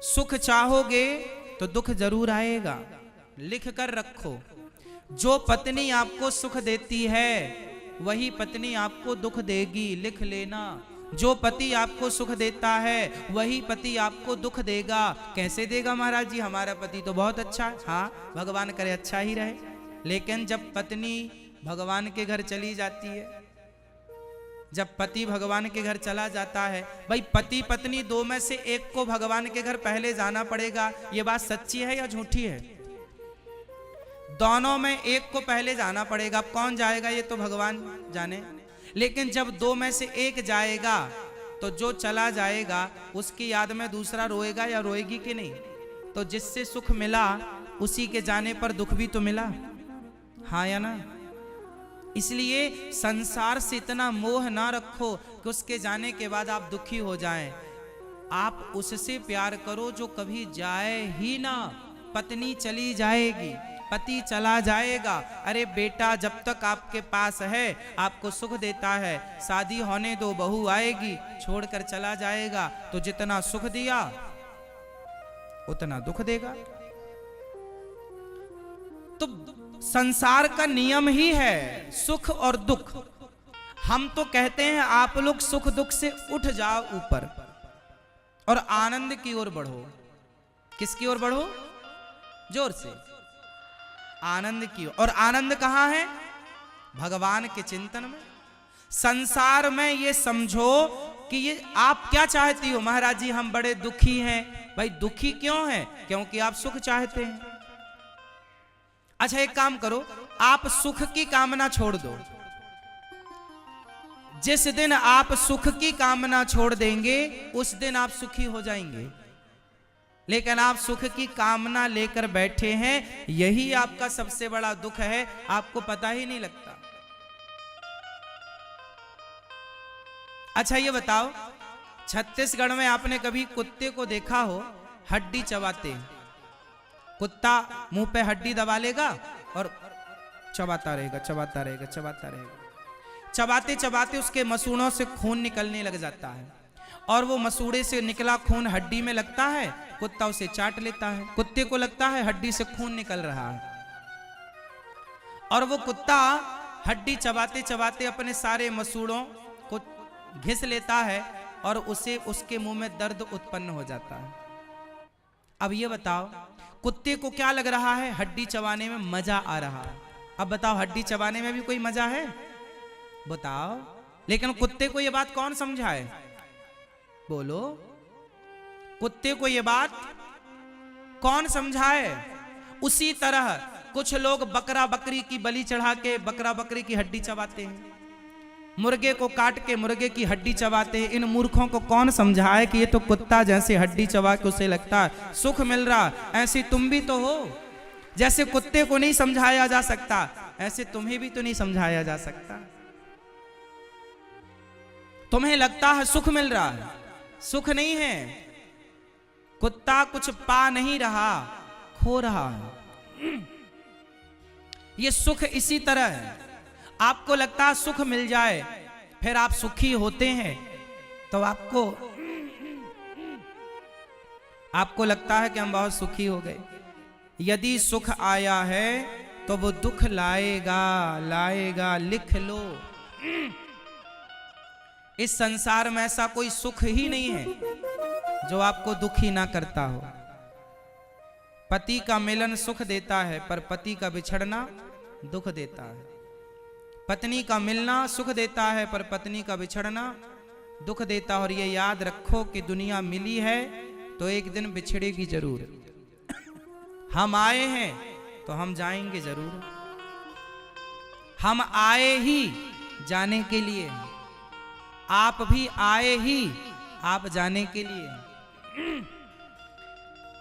सुख चाहोगे तो दुख जरूर आएगा। लिख कर रखो, जो पत्नी आपको सुख देती है वही पत्नी आपको दुख देगी। लिख लेना, जो पति आपको सुख देता है वही पति आपको दुख देगा। कैसे देगा महाराज जी? हमारा पति तो बहुत अच्छा है। हाँ, भगवान करे अच्छा ही रहे। लेकिन जब पत्नी भगवान के घर चली जाती है, जब पति भगवान के घर चला जाता है, भाई पति पत्नी दो में से एक को भगवान के घर पहले जाना पड़ेगा। ये बात सच्ची है या झूठी है? दोनों में एक को पहले जाना पड़ेगा। अब कौन जाएगा ये तो भगवान जाने। लेकिन जब दो में से एक जाएगा तो जो चला जाएगा उसकी याद में दूसरा रोएगा या रोएगी कि नहीं? तो जिससे सुख मिला उसी के जाने पर दुख भी तो मिला, हाँ या ना? इसलिए संसार से इतना मोह ना रखो कि उसके जाने के बाद आप दुखी हो जाएं। आप उससे प्यार करो जो कभी जाए ही ना। पत्नी चली जाएगी, पति चला जाएगा। अरे बेटा जब तक आपके पास है, आपको सुख देता है, शादी होने दो, बहू आएगी, छोड़कर चला जाएगा। तो जितना सुख दिया उतना दुख देगा। तो संसार का नियम ही है सुख और दुख। हम तो कहते हैं आप लोग सुख दुख से उठ जाओ ऊपर और आनंद की ओर बढ़ो। किसकी ओर बढ़ो? जोर से, आनंद की ओर। और आनंद कहां है? भगवान के चिंतन में। संसार में ये समझो कि ये आप क्या चाहती हो? महाराज जी हम बड़े दुखी हैं। भाई दुखी क्यों हैं? क्योंकि आप सुख चाहते हैं। अच्छा एक काम करो, आप सुख की कामना छोड़ दो। जिस दिन आप सुख की कामना छोड़ देंगे उस दिन आप सुखी हो जाएंगे। लेकिन आप सुख की कामना लेकर बैठे हैं, यही आपका सबसे बड़ा दुख है, आपको पता ही नहीं लगता। अच्छा ये बताओ, छत्तीसगढ़ में आपने कभी कुत्ते को देखा हो हड्डी चबाते? कुत्ता मुंह पे हड्डी दबा लेगा और चबाता रहेगा, चबाता रहेगा, चबाता रहेगा। चबाते चबाते उसके मसूड़ों से खून निकलने लग जाता है और वो मसूड़े से निकला खून हड्डी में लगता है, कुत्ता उसे चाट लेता है। कुत्ते को लगता है हड्डी से खून निकल रहा है और वो कुत्ता हड्डी चबाते चबाते अपने सारे मसूड़ों को घिस लेता है और उसे उसके मुंह में दर्द उत्पन्न हो जाता है। अब ये बताओ कुत्ते को क्या लग रहा है? हड्डी चबाने में मजा आ रहा है। अब बताओ हड्डी चबाने में भी कोई मजा है? बताओ। लेकिन कुत्ते को ये बात कौन समझाए? बोलो, कुत्ते को ये बात कौन समझाए? उसी तरह कुछ लोग बकरा बकरी की बलि चढ़ा के बकरा बकरी की हड्डी चबाते हैं, मुर्गे को काट के मुर्गे की हड्डी चबाते हैं। इन मूर्खों को कौन समझाए कि ये तो कुत्ता जैसे हड्डी चबा के उसे लगता है सुख मिल रहा, ऐसे तुम भी तो हो। जैसे कुत्ते को नहीं समझाया जा सकता ऐसे तुम्हें भी तो नहीं समझाया जा सकता। तुम्हें लगता है सुख मिल रहा है, सुख नहीं है। कुत्ता कुछ पा नहीं रहा, खो रहा है। ये सुख इसी तरह है। आपको लगता है सुख मिल जाए, फिर आप सुखी होते हैं तो आपको लगता है कि हम बहुत सुखी हो गए। यदि सुख आया है तो वो दुख लाएगा, लाएगा। लिख लो, इस संसार में ऐसा कोई सुख ही नहीं है जो आपको दुखी ना करता हो। पति का मिलन सुख देता है पर पति का बिछड़ना दुख देता है। पत्नी का मिलना सुख देता है पर पत्नी का बिछड़ना दुख देता है। और ये याद रखो कि दुनिया मिली है तो एक दिन बिछड़ेगी जरूर। हम आए हैं तो हम जाएंगे जरूर। हम आए ही जाने के लिए, आप भी आए ही आप जाने के लिए।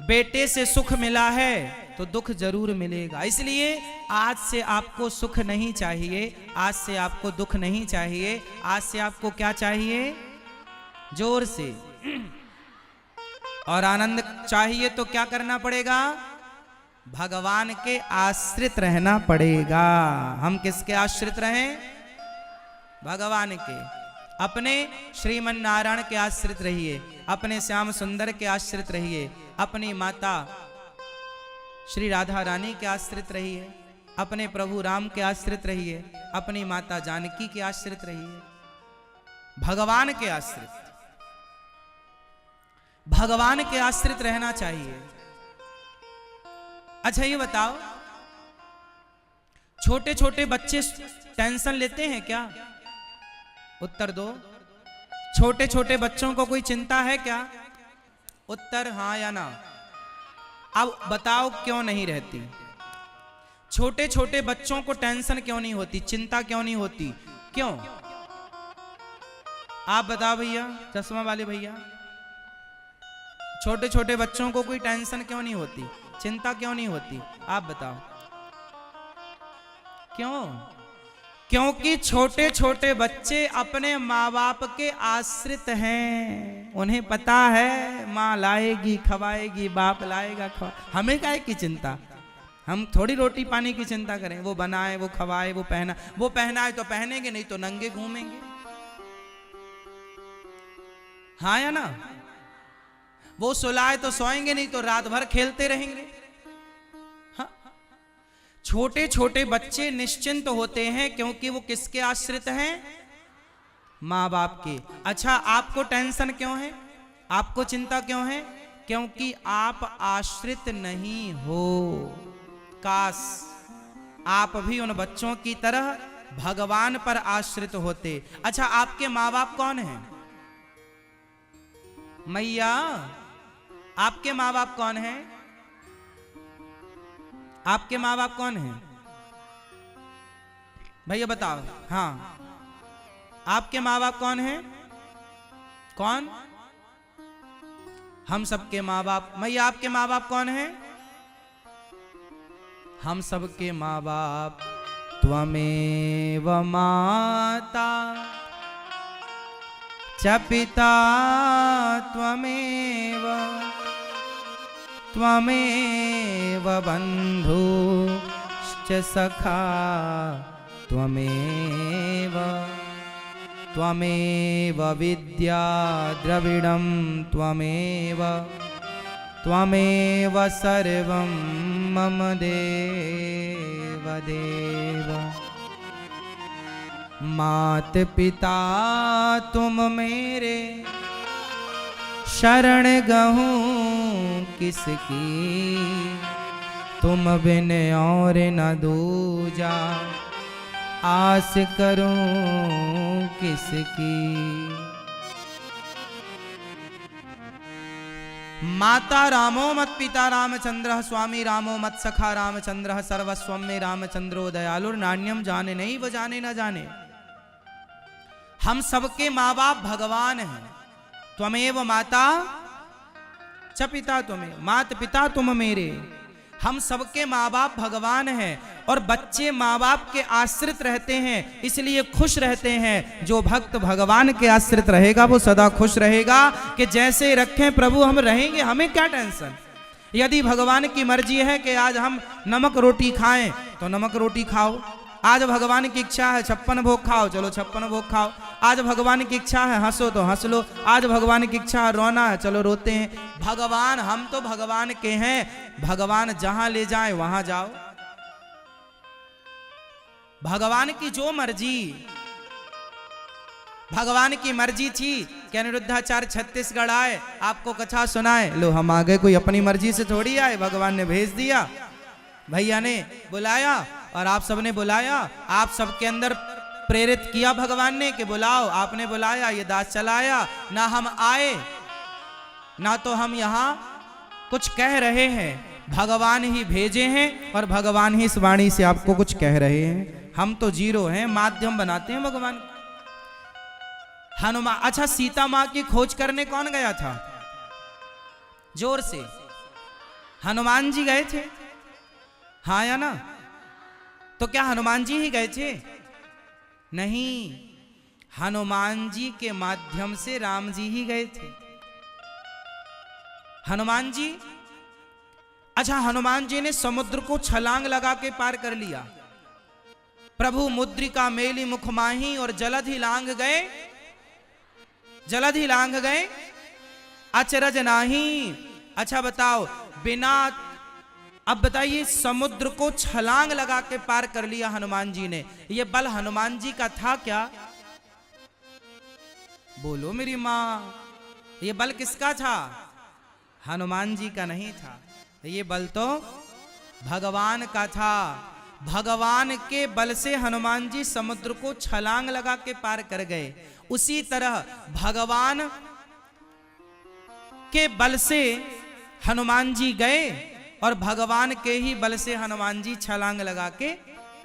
बेटे से सुख मिला है तो दुख जरूर मिलेगा। इसलिए आज से आपको सुख नहीं चाहिए, आज से आपको दुख नहीं चाहिए। आज से आपको क्या चाहिए? जोर से। और आनंद चाहिए तो क्या करना पड़ेगा? भगवान के आश्रित रहना पड़ेगा। हम किसके आश्रित रहें? भगवान के। अपने श्रीमन नारायण के आश्रित रहिए, अपने श्याम सुंदर के आश्रित रहिए, अपनी माता श्री राधा रानी के आश्रित रहिए, अपने प्रभु राम के आश्रित रहिए, अपनी माता जानकी के आश्रित रहिए, भगवान के आश्रित, भगवान के आश्रित रहना चाहिए। अच्छा ये बताओ, छोटे छोटे बच्चे टेंशन लेते हैं क्या? उत्तर दो। छोटे छोटे बच्चों को कोई चिंता है क्या? उत्तर हाँ या ना। अब बताओ क्यों नहीं रहती? छोटे छोटे बच्चों को टेंशन क्यों नहीं होती, चिंता क्यों नहीं होती, क्यों? आप बताओ भैया, चश्मा वाले भैया, छोटे छोटे बच्चों को कोई टेंशन क्यों नहीं होती, चिंता क्यों नहीं होती? आप बताओ क्यों? क्योंकि छोटे छोटे बच्चे अपने माँ बाप के आश्रित हैं। उन्हें पता है माँ लाएगी खवाएगी, बाप लाएगा खवा, हमें काहे की चिंता? हम थोड़ी रोटी पानी की चिंता करें, वो बनाए, वो खवाए, वो पहनाए तो पहनेंगे, नहीं तो नंगे घूमेंगे। हाँ या ना? वो सुलाए तो सोएंगे, नहीं तो रात भर खेलते रहेंगे। हाँ? छोटे छोटे बच्चे निश्चिंत होते हैं क्योंकि वो किसके आश्रित हैं? माँ बाप के। अच्छा आपको टेंशन क्यों है, आपको चिंता क्यों है? क्योंकि आप आश्रित नहीं हो। काश आप भी उन बच्चों की तरह भगवान पर आश्रित होते। अच्छा आपके माँ बाप कौन हैं? मैया आपके माँ बाप कौन हैं? आपके माँ बाप कौन हैं भैया बताओ? हाँ आपके माँ बाप कौन हैं? कौन? हम सबके माँ बाप। मैया आपके माँ बाप कौन हैं? हम सबके माँ बाप त्वमेव माता च पिता त्वमेव त्वमेव बन्धुश्च सखा त्वमेव त्वमेव विद्या द्रविडं त्वमेव त्वमेव सर्वं मम देव देव। मात पिता तुम मेरे शरण गहूँ किसकी, तुम बिन और न दूजा आस करूं किसकी। माता रामो मत पिता रामचंद्र, स्वामी रामो मत सखा रामचंद्र, सर्वस्वं में रामचंद्रो दयालुर, नान्यम जाने नहीं वो जाने न जाने। हम सबके माँ बाप भगवान हैं। त्वमेव माता च पिता तुम्हें, मात पिता तुम मेरे। हम सबके माँ बाप भगवान हैं और बच्चे माँ बाप के आश्रित रहते हैं, इसलिए खुश रहते हैं। जो भक्त भगवान के आश्रित रहेगा वो सदा खुश रहेगा कि जैसे रखें प्रभु हम रहेंगे, हमें क्या टेंशन। यदि भगवान की मर्जी है कि आज हम नमक रोटी खाएं तो नमक रोटी खाओ, आज भगवान की इच्छा है 56 भोग खाओ, चलो 56 भोग खाओ। आज भगवान की इच्छा है हंसो तो हंस लो, आज भगवान की इच्छा है रोना है, चलो रोते हैं। भगवान, हम तो भगवान के हैं, भगवान जहां ले जाए वहां जाओ। भगवान की जो मर्जी, भगवान की मर्जी थी कि अनिरुद्धाचार्य छत्तीसगढ़ आए, आपको कथा सुनाए। लो हम आ गए, कोई अपनी मर्जी से थोड़ी आए, भगवान ने भेज दिया, भैया ने बुलाया और आप सबने बुलाया। आप सबके अंदर प्रेरित किया भगवान ने कि बुलाओ, आपने बुलाया, ये दास चलाया। ना हम आए ना तो हम यहाँ कुछ कह रहे हैं, भगवान ही भेजे हैं और भगवान ही इस वाणी से आपको कुछ कह रहे हैं। हम तो जीरो हैं, माध्यम बनाते हैं भगवान। हनुमान, अच्छा सीता माँ की खोज करने कौन गया था? जोर से हनुमान जी गए थे, हाँ या ना? तो क्या हनुमान जी ही गए थे? नहीं, हनुमान जी के माध्यम से राम जी ही गए थे। हनुमान जी, अच्छा हनुमान जी ने समुद्र को छलांग लगा के पार कर लिया। प्रभु मुद्रिका मेली मुख माही और जलधि लांग गए जलधि लांघ गए अचरज नाही। अच्छा बताओ, बिना, अब बताइए, समुद्र को छलांग लगा के पार कर लिया हनुमान जी ने। ये बल हनुमान जी का था क्या? बोलो मेरी मां, ये बल किसका था? हनुमान जी का नहीं था, ये बल तो भगवान का था। भगवान के बल से हनुमान जी समुद्र को छलांग लगा के पार कर गए। उसी तरह भगवान के बल से हनुमान जी गए और भगवान के ही बल से हनुमान जी छलांग लगा के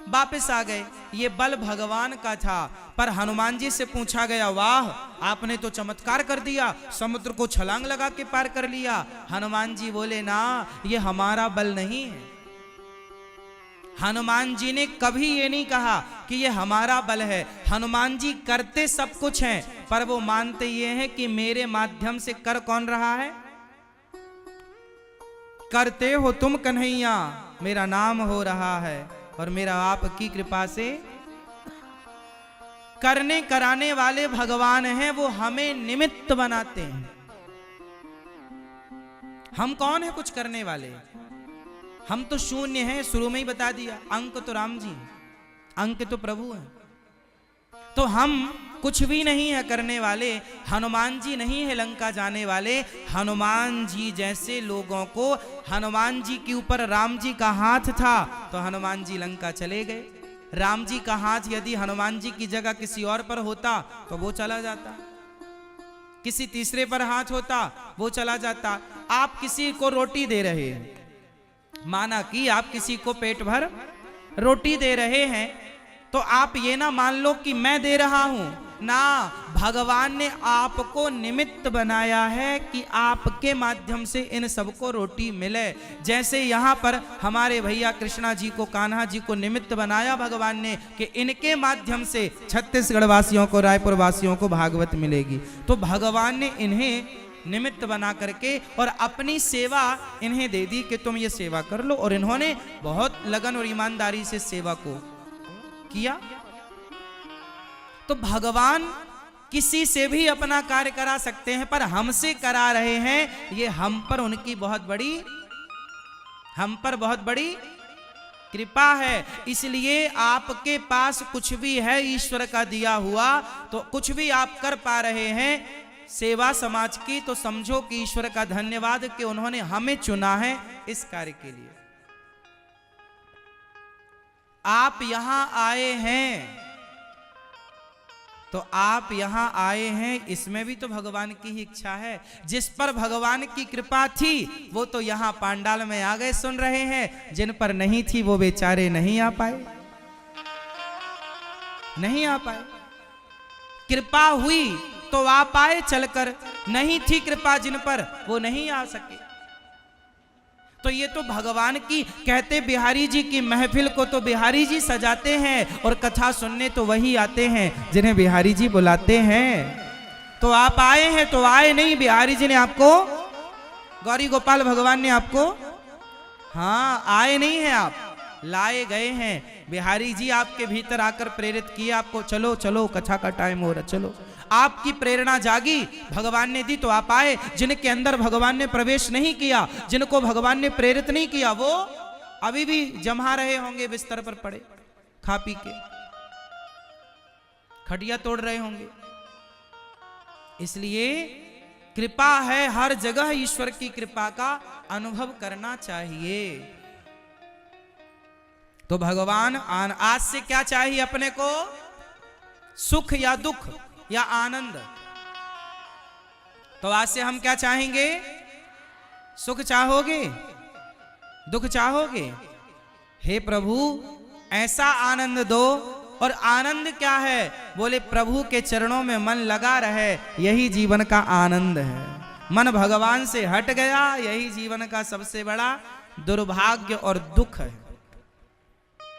वापस आ गए। ये बल भगवान का था। पर हनुमान जी से पूछा गया, वाह, आपने तो चमत्कार कर दिया, समुद्र को छलांग लगा के पार कर लिया। हनुमान जी बोले, ना, ये हमारा बल नहीं है। हनुमान जी ने कभी ये नहीं कहा कि ये हमारा बल है। हनुमान जी करते सब कुछ हैं, पर वो मानते ये हैं कि मेरे माध्यम से कर कौन रहा है? करते हो तुम कन्हैया, मेरा नाम हो रहा है, और मेरा आपकी कृपा से करने कराने वाले भगवान हैं। वो हमें निमित्त बनाते हैं। हम कौन है कुछ करने वाले? हम तो शून्य हैं, शुरू में ही बता दिया। अंक तो राम जी, अंक तो प्रभु हैं। तो हम कुछ भी नहीं है करने वाले। हनुमान जी नहीं है लंका जाने वाले। हनुमान जी जैसे लोगों को, हनुमान जी के ऊपर राम जी का हाथ था तो हनुमान जी लंका चले गए। राम जी का हाथ यदि हनुमान जी की जगह किसी और पर होता तो वो चला जाता, किसी तीसरे पर हाथ होता वो चला जाता। आप किसी को रोटी दे रहे हैं, माना कि आप किसी को पेट भर रोटी दे रहे हैं, तो आप ये ना मान लो कि मैं दे रहा हूं ना, भगवान ने आपको निमित्त बनाया है कि आपके माध्यम से इन सबको रोटी मिले। जैसे यहां पर हमारे भैया कृष्णा जी को, कान्हा जी को निमित्त बनाया भगवान ने कि इनके माध्यम से छत्तीसगढ़ वासियों को, रायपुर वासियों को भागवत मिलेगी। तो भगवान ने इन्हें निमित्त बना करके और अपनी सेवा इन्हें दे दी कि तुम ये सेवा कर लो। और इन्होंने बहुत लगन और ईमानदारी से सेवा को किया। तो भगवान किसी से भी अपना कार्य करा सकते हैं, पर हमसे करा रहे हैं। ये हम पर बहुत बड़ी कृपा है। इसलिए आपके पास कुछ भी है ईश्वर का दिया हुआ, तो कुछ भी आप कर पा रहे हैं सेवा समाज की, तो समझो कि ईश्वर का धन्यवाद कि उन्होंने हमें चुना है इस कार्य के लिए। आप यहां आए हैं, तो आप यहां आए हैं, इसमें भी तो भगवान की ही इच्छा है। जिस पर भगवान की कृपा थी वो तो यहां पांडाल में आ गए, सुन रहे हैं। जिन पर नहीं थी वो बेचारे नहीं आ पाए, नहीं आ पाए। कृपा हुई तो आ पाए चलकर, नहीं थी कृपा जिन पर वो नहीं आ सके। तो ये तो भगवान की, कहते बिहारी जी की महफिल को तो बिहारी जी सजाते हैं, और कथा सुनने तो वही आते हैं जिन्हें बिहारी जी बुलाते हैं। तो आप आए हैं तो आए नहीं, बिहारी जी ने आपको, गौरी गोपाल भगवान ने आपको, हाँ, आए नहीं हैं आप, लाए गए हैं। बिहारी जी आपके भीतर आकर प्रेरित किए आपको, चलो चलो कथा का टाइम हो रहा, चलो। आपकी प्रेरणा जागी, भगवान ने दी तो आप आए। जिनके अंदर भगवान ने प्रवेश नहीं किया, जिनको भगवान ने प्रेरित नहीं किया, वो अभी भी जमा रहे होंगे बिस्तर पर पड़े, खा पी के खटिया तोड़ रहे होंगे। इसलिए कृपा है हर जगह, ईश्वर की कृपा का अनुभव करना चाहिए। तो भगवान आज से क्या चाहिए अपने को? सुख या दुख या आनंद? तो आज से हम क्या चाहेंगे? सुख चाहोगे, दुख चाहोगे? हे प्रभु ऐसा आनंद दो। और आनंद क्या है? बोले प्रभु के चरणों में मन लगा रहे, यही जीवन का आनंद है। मन भगवान से हट गया, यही जीवन का सबसे बड़ा दुर्भाग्य और दुख है।